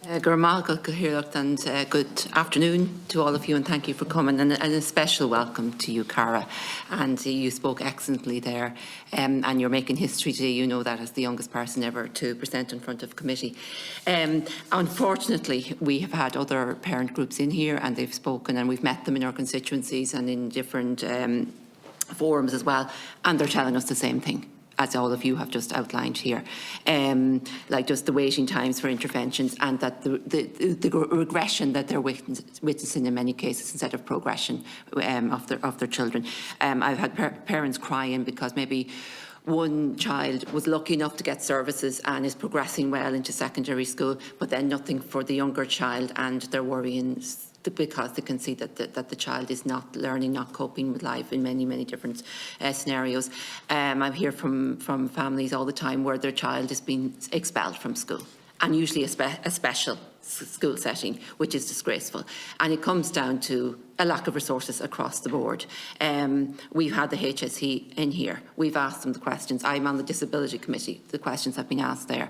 And good afternoon to all of you, and thank you for coming, and a special welcome to you, Cara. And you spoke excellently there, and you're making history today. You know that as the youngest person ever to present in front of committee. Unfortunately, we have had other parent groups in here, and they've spoken, and we've met them in our constituencies and in different forums as well, and they're telling us the same thing as all of you have just outlined here, like just the waiting times for interventions, and that the regression that they're witnessing in many cases instead of progression of their children. I've had parents crying because maybe one child was lucky enough to get services and is progressing well into secondary school, but then nothing for the younger child, and they're worrying because they can see that the child is not learning, not coping with life in many different scenarios. I hear from families all the time where their child is being expelled from school, and usually a special school setting, which is disgraceful. And it comes down to a lack of resources across the board. We've had the HSE in here. We've asked them the questions. I'm on the Disability Committee. The questions have been asked there.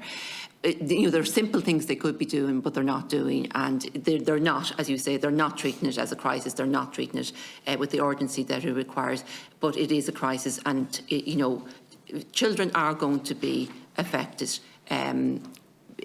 There are simple things they could be doing, but they're not doing, and they're not, as you say, they're not treating it as a crisis. They're not treating it with the urgency that it requires. But it is a crisis, and children are going to be affected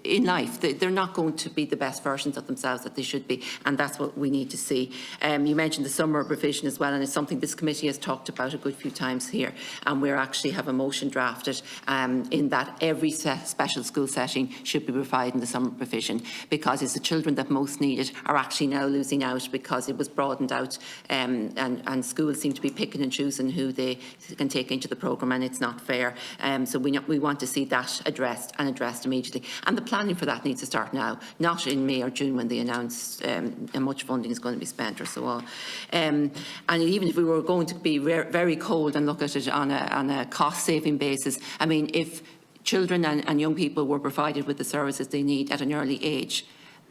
in life. They're not going to be the best versions of themselves that they should be, and that's what we need to see. You mentioned the summer provision as well, and it's something this committee has talked about a good few times here, and we actually have a motion drafted in that every special school setting should be providing the summer provision, because it's the children that most need it are actually now losing out because it was broadened out, and schools seem to be picking and choosing who they can take into the programme, and it's not fair. So we want to see that addressed, and addressed immediately. And the planning for that needs to start now, not in May or June when they announce how much funding is going to be spent or so on. And even if we were going to be very cold and look at it on a cost-saving basis, I mean, if children and young people were provided with the services they need at an early age,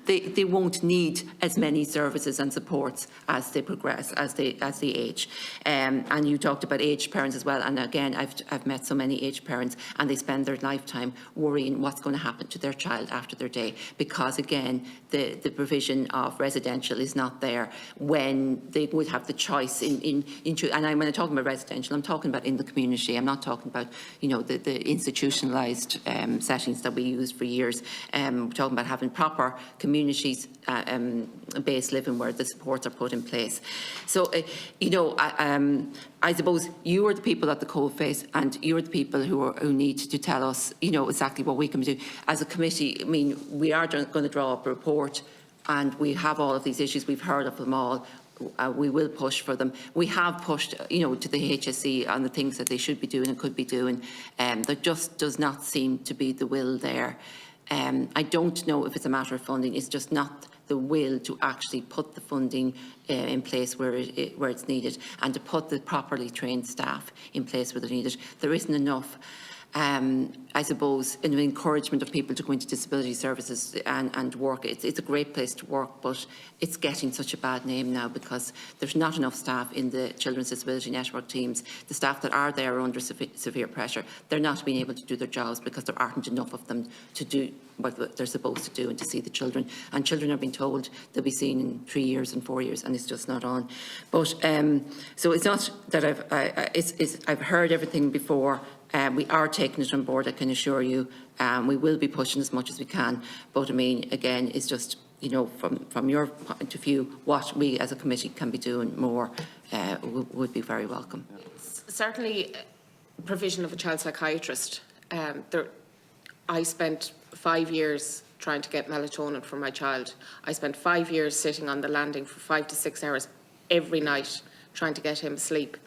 they won't need as many services and supports as they progress, as they age. And you talked about aged parents as well. And again, I've met so many aged parents, and they spend their lifetime worrying what's going to happen to their child after their day, because again, the provision of residential is not there when they would have the choice in and when I'm talking about residential, I'm talking about in the community. I'm not talking about the institutionalised settings that we used for years. We're talking about having proper communities based living where the supports are put in place. So I suppose you are the people at the coalface, and you're the people who need to tell us exactly what we can do as a committee. I mean, we are going to draw up a report, and we have all of these issues. We've heard of them all. We will push for them. We have pushed, to the HSE on the things that they should be doing and could be doing. There just does not seem to be the will there. I don't know if it's a matter of funding. It's just not the will to actually put the funding in place where it's needed, and to put the properly trained staff in place where they're needed. There isn't enough, I suppose, an encouragement of people to go into disability services and work. It's a great place to work, but it's getting such a bad name now because there's not enough staff in the Children's Disability Network teams. The staff that are there are under severe pressure. They're not being able to do their jobs because there aren't enough of them to do what they're supposed to do and to see the children. And children are being told they'll be seen in 3 years and 4 years, and it's just not on. But so it's not that I've heard everything before. We are taking it on board, I can assure you. We will be pushing as much as we can. But I mean, again, it's just, from your point of view, what we as a committee can be doing more would be very welcome. Certainly, provision of a child psychiatrist. I spent 5 years trying to get melatonin for my child. I spent 5 years sitting on the landing for 5 to 6 hours every night trying to get him asleep.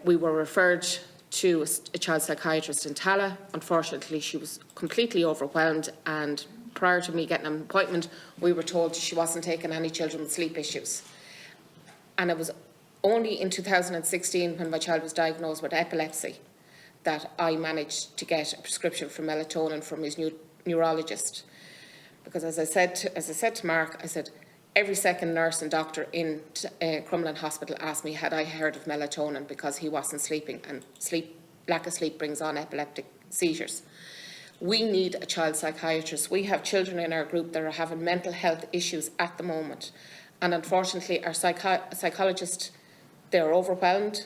We were referred to a child psychiatrist in Tala. Unfortunately, she was completely overwhelmed, and prior to me getting an appointment, we were told she wasn't taking any children with sleep issues. And it was only in 2016, when my child was diagnosed with epilepsy, that I managed to get a prescription for melatonin from his neurologist. Because as I said to Mark, I said, every second nurse and doctor in Crumlin Hospital asked me had I heard of melatonin, because he wasn't sleeping, and lack of sleep brings on epileptic seizures. We need a child psychiatrist. We have children in our group that are having mental health issues at the moment. And unfortunately, our psychologists, they're overwhelmed,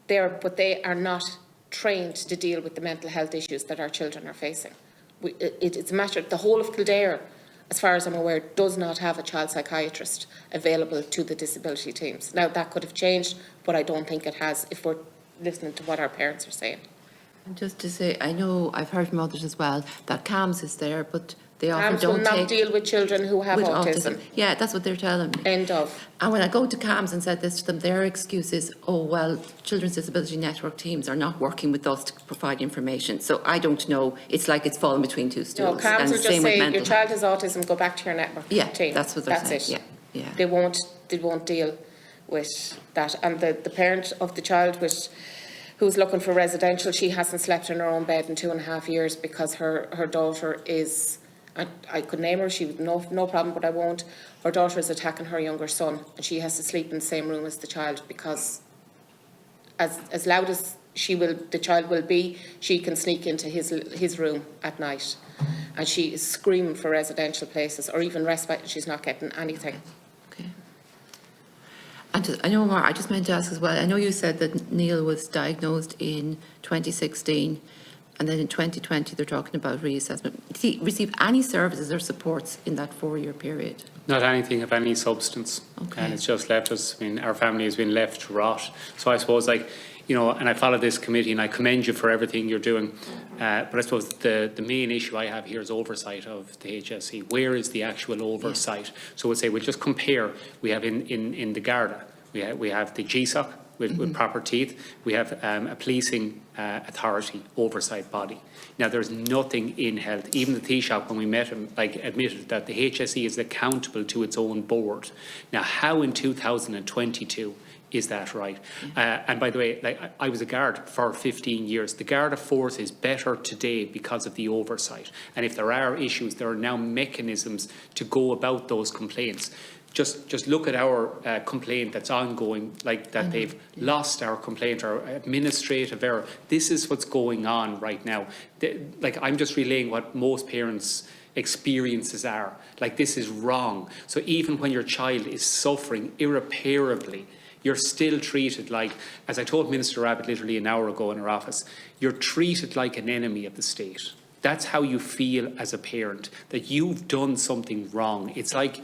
but they are not trained to deal with the mental health issues that our children are facing. It's a matter, the whole of Kildare, as far as I'm aware, does not have a child psychiatrist available to the disability teams. Now, that could have changed, but I don't think it has if we're listening to what our parents are saying. And just to say, I know I've heard from others as well that CAMS is there, but they often don't CAMS will not deal with children who have autism. Yeah, that's what they're telling me. End of. And when I go to CAMS and said this to them, their excuse is, oh, well, Children's Disability Network teams are not working with us to provide information. So I don't know. It's like it's fallen between two stools. No, CAMS will just say, your child has autism, go back to your network team. That's what they're saying. That's it. Yeah. They won't deal with that. And the parent of the child who's looking for residential, she hasn't slept in her own bed in 2.5 years because her daughter is, I could name her, she would no problem, but I won't. Her daughter is attacking her younger son, and she has to sleep in the same room as the child because as loud as the child will be, she can sneak into his room at night. And she is screaming for residential places or even respite, and she's not getting anything. Okay. And I know, Mar, I just meant to ask as well, I know you said that Neil was diagnosed in 2016, and then in 2020 they're talking about reassessment. Did he receive any services or supports in that 4-year period? Not anything of any substance. Okay. And it's just left us, I mean, our family has been left to rot. So I suppose, like, you know, and I follow this committee and I commend you for everything you're doing. But I suppose the main issue I have here is oversight of the HSE. Where is the actual oversight? Yeah. So we'll say, we'll just compare. We have in the Garda, we have the GSOC with proper teeth. We have a policing authority oversight body. Now, there's nothing in health. Even the Taoiseach, when we met him, admitted that the HSE is accountable to its own board. Now, how in 2022 is that right? And by the way, I was a guard for 15 years. The Garda force is better today because of the oversight. And if there are issues, there are now mechanisms to go about those complaints. Just look at our complaint that's ongoing, that they've lost our complaint, our administrative error. This is what's going on right now. I'm just relaying what most parents' experiences are. This is wrong. So even when your child is suffering irreparably, you're still treated like, as I told Minister Abbott literally an hour ago in her office, you're treated like an enemy of the state. That's how you feel as a parent, that you've done something wrong. It's like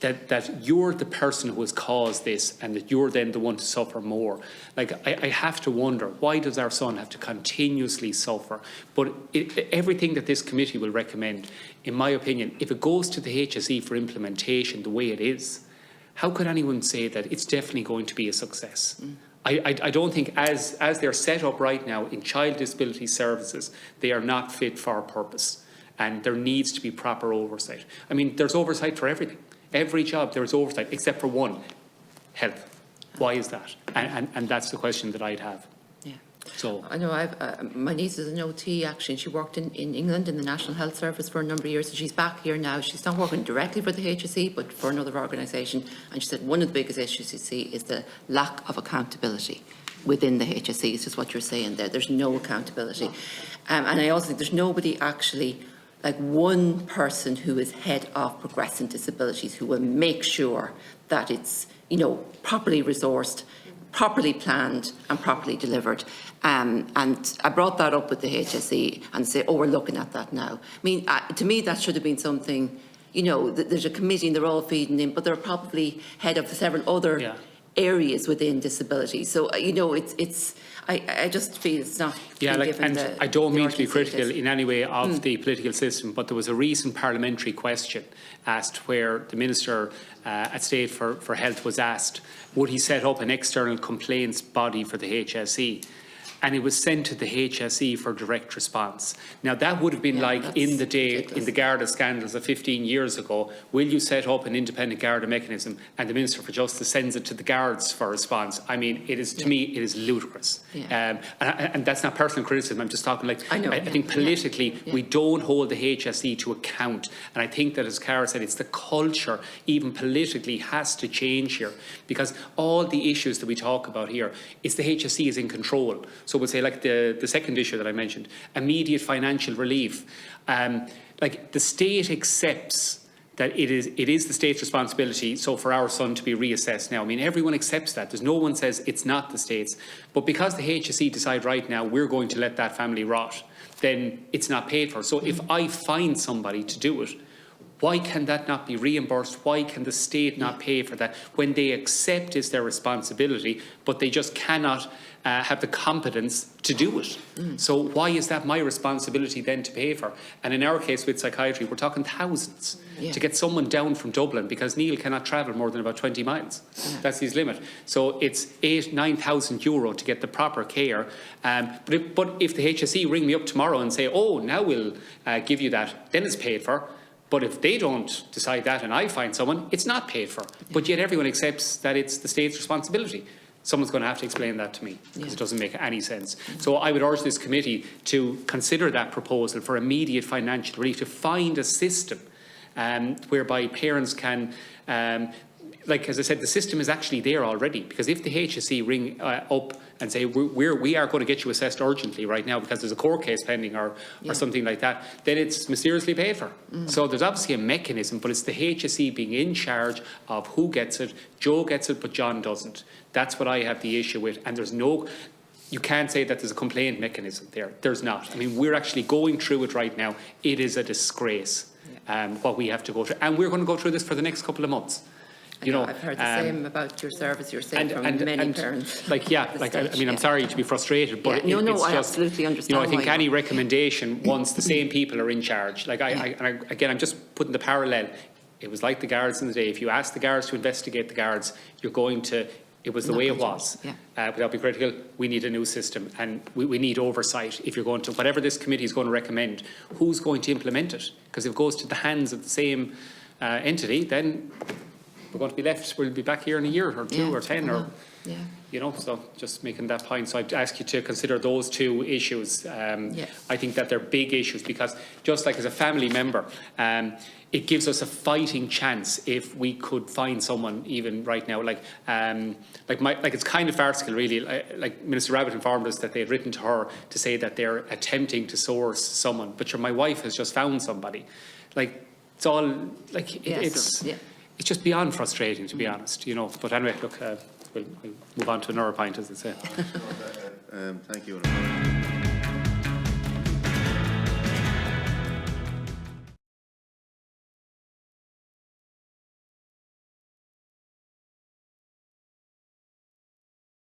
that you're the person who has caused this and that you're then the one to suffer more. I have to wonder, why does our son have to continuously suffer? But everything that this committee will recommend, in my opinion, if it goes to the HSE for implementation the way it is, how could anyone say that it's definitely going to be a success? I don't think, as they're set up right now in child disability services, they are not fit for purpose. And there needs to be proper oversight. I mean, there's oversight for everything. Every job there is oversight, except for one, health. Why is that? And that's the question that I'd have. Yeah. So I know my niece is an OT actually, and she worked in England in the National Health Service for a number of years. So she's back here now. She's not working directly for the HSE, but for another organisation. And she said one of the biggest issues you see is the lack of accountability within the HSE. It's just what you're saying there. There's no accountability. And I also think there's nobody actually, one person who is head of progressing disabilities who will make sure that it's, properly resourced, properly planned and properly delivered. And I brought that up with the HSE and say, we're looking at that now. I mean, to me, that should have been something, there's a committee and they're all feeding in, but they're probably head of several other areas within disability. So, I just feel it's not given I don't mean to be critical in any way of the political system, but there was a recent parliamentary question asked where the Minister at State for Health was asked, would he set up an external complaints body for the HSE? And it was sent to the HSE for direct response. Now, that would have been in the day, ridiculous. In the Garda scandals of 15 years ago, will you set up an independent Garda mechanism? And the Minister for Justice sends it to the Guards for response. I mean, it is, to me, it is ludicrous. Yeah. And that's not personal criticism. I'm just talking I think politically, we don't hold the HSE to account. And I think that, as Cara said, it's the culture, even politically, has to change here. Because all the issues that we talk about here, it's the HSE is in control. So we'll say like the second issue that I mentioned, immediate financial relief. Like the state accepts that it is the state's responsibility, so for our son to be reassessed now. I mean, everyone accepts that. There's no one says it's not the state's. But because the HSE decide right now we're going to let that family rot, then it's not paid for. So if I find somebody to do it, why can that not be reimbursed? Why can the state not pay for that when they accept it's their responsibility, but they just cannot have the competence to do it? So why is that my responsibility then to pay for? And in our case with psychiatry, we're talking thousands to get someone down from Dublin, because Neil cannot travel more than about 20 miles. That's his limit. So it's 9,000 euro to get the proper care. But if the HSE ring me up tomorrow and say, oh, now we'll give you that, then it's paid for. But if they don't decide that and I find someone, it's not paid for. But yet everyone accepts that it's the state's responsibility. Someone's going to have to explain that to me, because it doesn't make any sense. So I would urge this committee to consider that proposal for immediate financial relief, to find a system whereby parents can, like as I said, the system is actually there already. Because if the HSE ring up and say, we are going to get you assessed urgently right now because there's a court case pending or something like that, then it's mysteriously paid for. So there's obviously a mechanism, but it's the HSE being in charge of who gets it. Joe gets it, but John doesn't. That's what I have the issue with. And there's no, you can't say that there's a complaint mechanism there. There's not. I mean, we're actually going through it right now. It is a disgrace what we have to go through. And we're going to go through this for the next couple of months. You know, I've heard the same about your service. You're saying from many parents. Like, I mean, I'm sorry to be frustrated, but it's just, absolutely understand. You know, I think any recommendation, once the same people are in charge, like again, I'm just putting the parallel. It was like the guards in the day. If you ask the guards to investigate the guards, you're going to. It was the way it was. Without being critical, we need a new system, and we need oversight. If you're going to, whatever this committee is going to recommend, who's going to implement it? Because if it goes to the hands of the same entity, then we're going to be left. We'll be back here in a year or 2 or 10 or, you know, so just making that point. So I'd ask you to consider those two issues. I think that they're big issues, because just like as a family member, it gives us a fighting chance if we could find someone even right now. Like it's kind of farcical, really. Like Minister Rabbitte informed us that they had written to her to say that they're attempting to source someone, but my wife has just found somebody. Like, it's all like it's just beyond frustrating, to be honest, you know. But anyway, look, we'll move on to another point, as they say. Thank you.